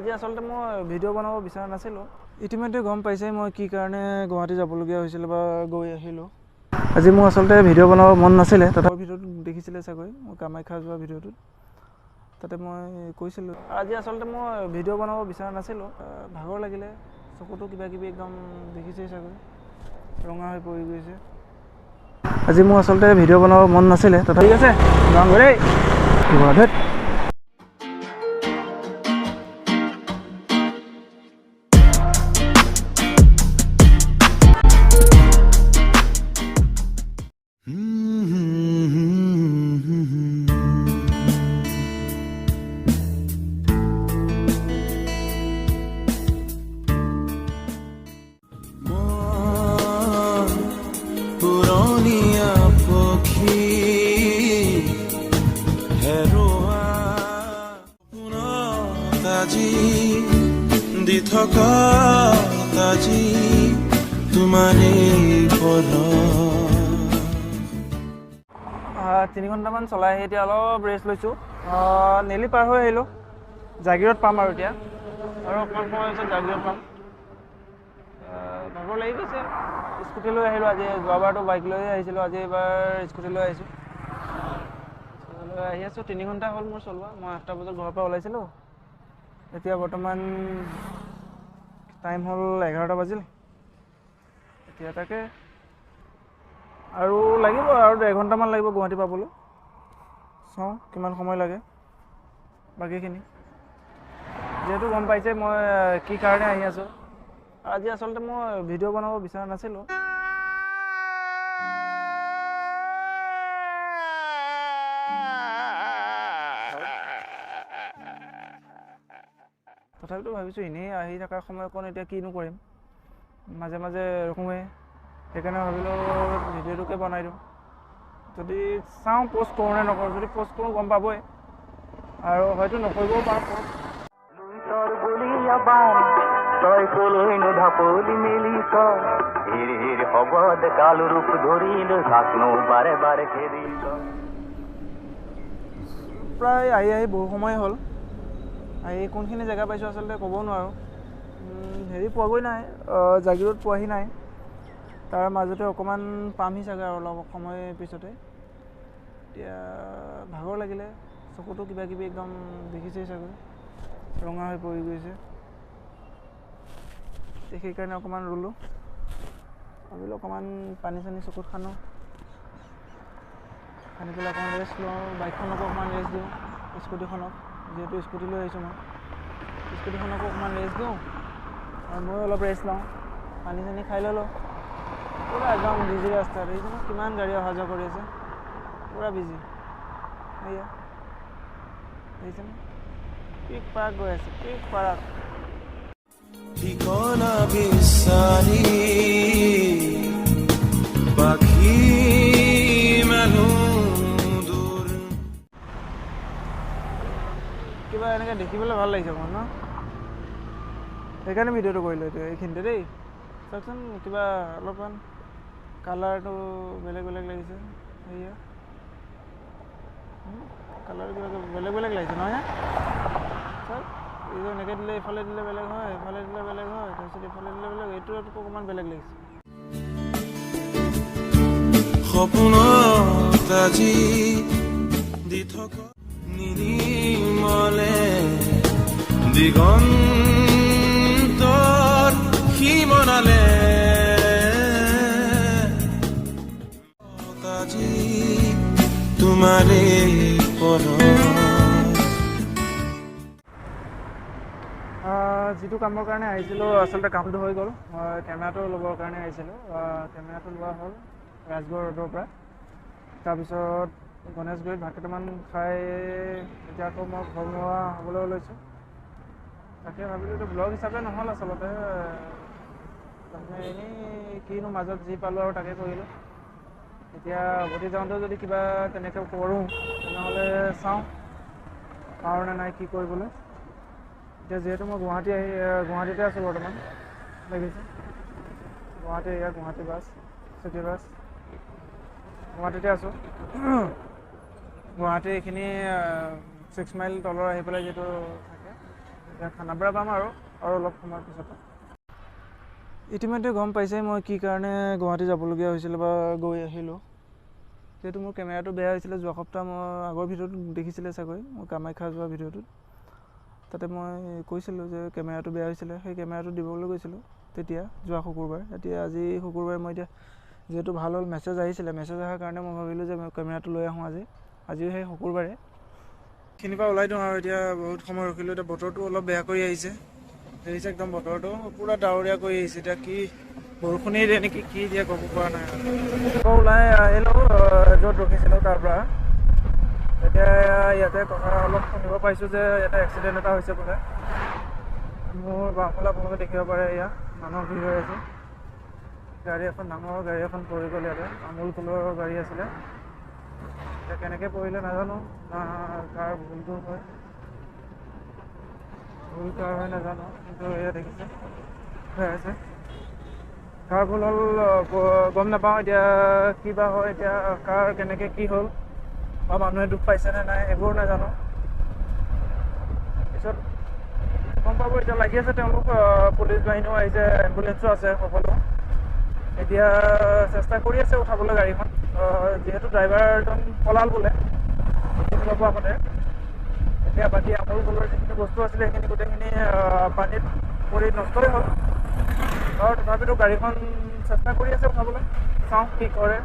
আজি আচলতে মই ভিডিঅ' বনাব বিচৰা নাছিলোঁ। ইতিমধ্যে গম পাইছেই মই কি কাৰণে গুৱাহাটী যাবলগীয়া হৈছিল বা গৈ আহিলোঁ। আজি মোৰ আচলতে ভিডিঅ' বনাব মন নাছিলে। তথাপি ভিডিঅ'টো দেখিছিলে চাগৈ মই কামাখ্যা যোৱা ভিডিঅ'টোত, তাতে মই কৈছিলোঁ আজি আচলতে মই ভিডিঅ' বনাব বিচৰা নাছিলোঁ। ভাগৰ লাগিলে, চকুটো কিবা কিবি একদম দেখিছেই চাগৈ ৰঙা হৈ পৰি গৈছে। আজি মোৰ আচলতে ভিডিঅ' বনাব মন নাছিলে। তথাপি ঠিক আছে যাওঁগৈ দেই। ধেত দি থকা তাজি তোমাৰে পৰা 3 ঘণ্টামান চলাই আহি এতিয়া অলপ ৰেষ্ট লৈছোঁ। নেলি পাৰ হৈ আহিলোঁ, জাগিৰোড পাম আৰু এতিয়া আৰু অকণমান সময় পিছত জাগিৰোড পাম। ভাগৰ লাগি গৈছে। স্কুটি লৈ আহিলোঁ আজি, যোৱাবাৰতো বাইক লৈ আহিছিলোঁ, আজি এইবাৰ স্কুটি লৈ আহিছোঁ। আহি আছোঁ 3 ঘণ্টা হ'ল মোৰ চলোৱা। মই 8টা বজাত ঘৰৰ পৰা ওলাইছিলোঁ, এতিয়া বৰ্তমান টাইম হ'ল 11টা বাজিল। এতিয়া তাকে আৰু লাগিব আৰু 1.5 ঘণ্টামান লাগিব গুৱাহাটী পাবলৈ। চাওঁ কিমান সময় লাগে বাকীখিনি। যিহেতু গম পাইছে মই কি কাৰণে আহি আছোঁ। আজি আচলতে মই ভিডিঅ' বনাব বিচৰা নাছিলোঁ। তথাপিতো ভাবিছোঁ এনেই আহি থকাৰ সময়কণ এতিয়া কিনো কৰিম, মাজে মাজে ৰখোঁৱে, সেইকাৰণে ভাবিলোঁ ভিডিঅ'টোকে বনাই দিওঁ। যদি চাওঁ প'ষ্ট কৰোঁ নে নকৰোঁ, যদি প'ষ্ট কৰোঁ গম পাবই আৰু হয়তো নকৰিবও পাৰোঁ প'ষ্ট। তই কলৈ ঢাপলি মেলি হিৰ হিৰ শব্দ কালো ৰূপ ধৰিলো চাকনো বাৰে বাৰে খেদিল। প্ৰায় আহি বহু সময় হ'ল। আহি কোনখিনি জেগা পাইছোঁ আচলতে ক'ব নোৱাৰোঁ। হেৰি পোৱাগৈ নাই, জাগিৰোড পোৱাহি নাই। তাৰ মাজতে অকণমান পামহি চাগৈ আৰু অলপ সময় পিছতে। এতিয়া ভাগৰ লাগিলে, চকুটো কিবা কিবি একদম দেখিছেই চাগৈ ৰঙা হৈ পৰি গৈছে। সেইকাৰণে অকণমান ৰ'লোঁ, ভাবিলোঁ অকণমান পানী চানী চকুত সানো, সানি পেলাই অকণমান ৰেষ্ট লওঁ, বাইকখনকো অকণমান ৰেষ্ট দিওঁ, স্কুটিখনক, যিহেতু স্কুটি লৈ আহিছোঁ মই, স্কুটিখনকো অকণমান ৰেষ্ট দিওঁ আৰু ময়ো অলপ ৰেষ্ট লওঁ, পানী চানী খাই ল'লোঁ। পূৰা একদম বিজি ৰাস্তাত, দেখিছেনে কিমান গাড়ী অহা যোৱা কৰি আছে, পূৰা বিজি। এয়া দেখিছেনে পিক পাৰাক গৈ আছে, পিক পাৰাক। ঠিকনা বিচাৰি বাকী মানুহ দূৰ। কিবা এনেকৈ দেখিবলৈ ভাল লাগিছে অকণমান ন, সেইকাৰণে ভিডিঅ'টো কৰিলোঁ এতিয়া এইখিনিতে দেই। চাওকচোন কিবা অলপমান কালাৰটো বেলেগ বেলেগ লাগিছে, সেয়া কালাৰটো কিবা বেলেগ বেলেগ লাগিছে নহয় নে? চাওক এইটো এনেকৈ দিলে এইফালে দিলে বেলেগ হয়, এইফালে দিলে বেলেগ হয়, তাৰপিছত এইফালে দিলে বেলেগ, এইটো অকণমান বেলেগ লাগিছে। সপোনত আজি দি থকা নিৰ্মলে দিগন্তৰ সিমনালে আজি তোমাৰে পৰা। যিটো কামৰ কাৰণে আহিছিলোঁ আচলতে কামটো হৈ গ'ল। মই কেমেৰাটো ল'বৰ কাৰণে আহিছিলোঁ, কেমেৰাটো লোৱা হ'ল ৰাজগড় ৰোডৰ পৰা। তাৰপিছত গণেশগুৰিত ভাত কেইটামান খাই এতিয়া আকৌ মই ঘৰমুৱা হ'বলৈ লৈছোঁ। তাকে ভাবিলোঁ এইটো ব্লগ হিচাপে নহ'ল আচলতে, তাৰমানে এনেই কিনো মাজত যি পালোঁ আৰু তাকে কৰিলোঁ। এতিয়া উভতি যাওঁতেও যদি কিবা তেনেকৈ কৰোঁ তেনেহ'লে চাওঁ পাৰোঁ নে নাই কি কৰিবলৈ। এতিয়া যিহেতু মই গুৱাহাটীতে আছোঁ বৰ্তমান, দেখিছোঁ গুৱাহাটী, এয়া গুৱাহাটী বাছ, চিটি বাছ, গুৱাহাটীতে আছোঁ। গুৱাহাটী এইখিনি 6 মাইল তলৰ আহি পেলাই যিটো থাকে এতিয়া খানাপাৰা পাম আৰু অলপ সময়ৰ পিছতে। ইতিমধ্যে গম পাইছে মই কি কাৰণে গুৱাহাটী যাবলগীয়া হৈছিলে বা গৈ আহিলোঁ। যিহেতু মোৰ কেমেৰাটো বেয়া হৈছিলে যোৱা সপ্তাহ, মই আগৰ ভিডিঅ'টোত দেখিছিলে চাগৈ মই কামাখ্যা যোৱা ভিডিঅ'টোত, তাতে মই কৈছিলোঁ যে কেমেৰাটো বেয়া হৈছিলে। সেই কেমেৰাটো দিবলৈ গৈছিলোঁ তেতিয়া যোৱা শুকুৰবাৰ। এতিয়া আজি শুকুৰবাৰে মই এতিয়া যিহেতু ভাল হ'ল, মেছেজ আহিছিলে, মেছেজ অহাৰ কাৰণে মই ভাবিলোঁ যে কেমেৰাটো লৈ আহোঁ আজিও সেই শুকুৰবাৰে। এইখিনিৰ পৰা ওলাই দিওঁ আৰু এতিয়া বহুত সময় ৰখিলোঁ। এতিয়া বতৰটো অলপ বেয়া কৰি আহিছে, দেখিছে একদম বতৰটো পূৰা ডাৱৰীয়া কৰি আহিছে। এতিয়া কি বৰষুণেই দিয়ে নেকি কি দিয়ে ক'ব পৰা নাই। আকৌ ওলাই আহিলোঁ য'ত ৰখিছিলোঁ তাৰ পৰা। এতিয়া ইয়াতে কথা অলপ শুনিব পাইছোঁ যে ইয়াতে এক্সিডেণ্ট এটা হৈছে বোলে। মোৰ বাওঁফালে আপোনালোকে দেখিব পাৰে, ইয়াত মানুহ ভিৰ হৈ আছে। গাড়ী এখন, ডাঙৰ গাড়ী এখন পৰি গ'ল ইয়াতে, আমুল কুলৰ গাড়ী আছিলে। এতিয়া কেনেকৈ পৰিলে নাজানো, না কাৰ ভুলটো হয়, ভুল কাৰ হয় নাজানো, কিন্তু এয়া দেখিছে হৈ আছে। কাৰ ভুল হ'ল গম নাপাওঁ এতিয়া, কি বা হয় এতিয়া, কাৰ কেনেকৈ কি হ'ল বা মানুহে দুখ পাইছেনে নাই সেইবোৰ নাজানো। পিছত গম পাব। এতিয়া লাগি আছে তেওঁলোক, পুলিচ বাহিনীও আহিছে, এম্বুলেঞ্চো আছে সকলো। এতিয়া চেষ্টা কৰি আছে উঠাবলৈ গাড়ীখন, যিহেতু ড্ৰাইভাৰজন পলাল বোলে ল'ব আগতে। এতিয়া বাকী আমুল কুলৰ যিখিনি বস্তু আছিলে সেইখিনি গোটেইখিনি পানীত পৰি নষ্টই হ'ল। আৰু তথাপিতো গাড়ীখন চেষ্টা কৰি আছে উঠাবলৈ, চাওঁ কি কৰে।